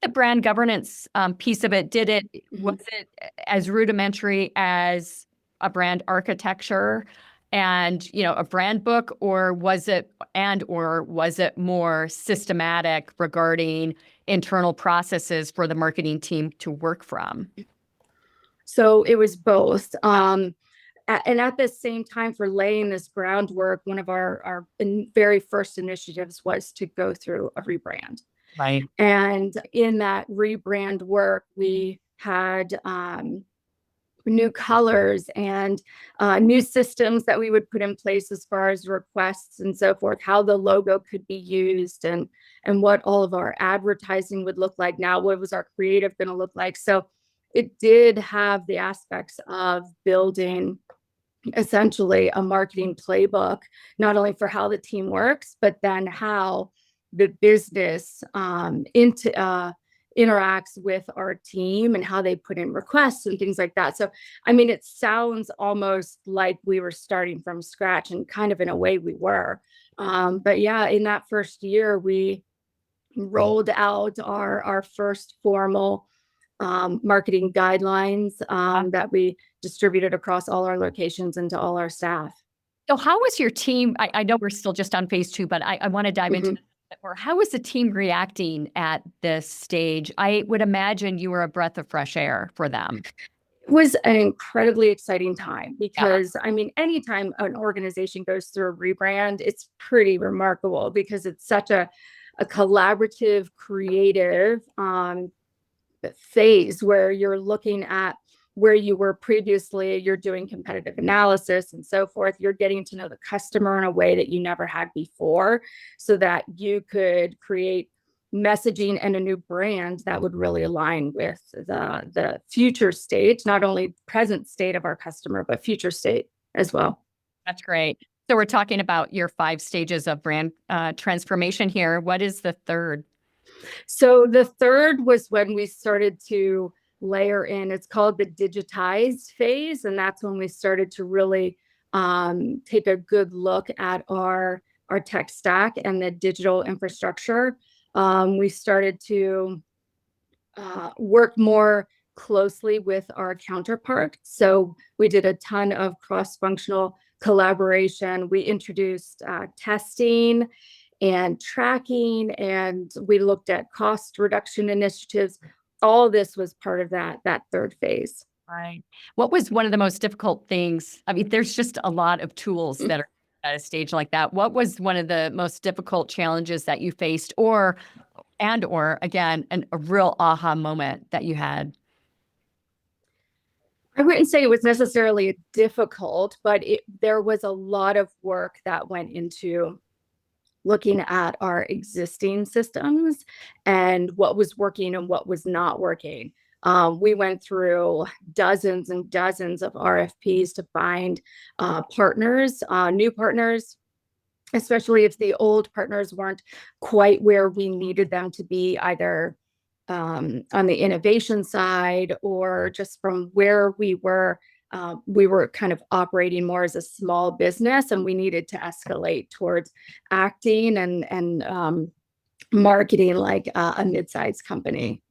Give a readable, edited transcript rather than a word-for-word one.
the brand governance piece of it, was it as rudimentary as a brand architecture and, a brand book, or was it more systematic regarding internal processes for the marketing team to work from? So it was both. And at the same time, for laying this groundwork, one of our very first initiatives was to go through a rebrand. Right. And in that rebrand work, we had new colors and new systems that we would put in place as far as requests and so forth, how the logo could be used, and what all of our advertising would look like now, what was our creative going to look like. So it did have the aspects of building essentially a marketing playbook, not only for how the team works, but then how the business interacts with our team and how they put in requests and things like that. So, I mean, it sounds almost like we were starting from scratch, and kind of in a way we were. But yeah, in that first year, we rolled out our first formal marketing guidelines that we distributed across all our locations and to all our staff. So how was your team? I know we're still just on phase 2, but I want to dive into this a bit more. How was the team reacting at this stage? I would imagine you were a breath of fresh air for them. It was an incredibly exciting time because, I mean, anytime an organization goes through a rebrand, it's pretty remarkable because it's such a collaborative, creative phase where you're looking at where you were previously, you're doing competitive analysis and so forth. You're getting to know the customer in a way that you never had before, so that you could create messaging and a new brand that would really align with the future state, not only present state of our customer, but future state as well. That's great. So we're talking about your 5 stages of brand transformation here. What is the third? So the third was when we started to layer in, it's called the digitized phase. And that's when we started to really take a good look at our tech stack and the digital infrastructure. We started to work more closely with our counterpart. So we did a ton of cross-functional collaboration. We introduced testing and tracking, and we looked at cost reduction initiatives. All this was part of that third phase. Right. What was one of the most difficult things? I mean, there's just a lot of tools that are at a stage like that. What was one of the most difficult challenges that you faced, or again, a real aha moment that you had? I wouldn't say it was necessarily difficult, but there was a lot of work that went into looking at our existing systems and what was working and what was not working. We went through dozens and dozens of RFPs to find partners, new partners, especially if the old partners weren't quite where we needed them to be, either on the innovation side or just from where we were. We were kind of operating more as a small business, and we needed to escalate towards acting and marketing like a mid-sized company.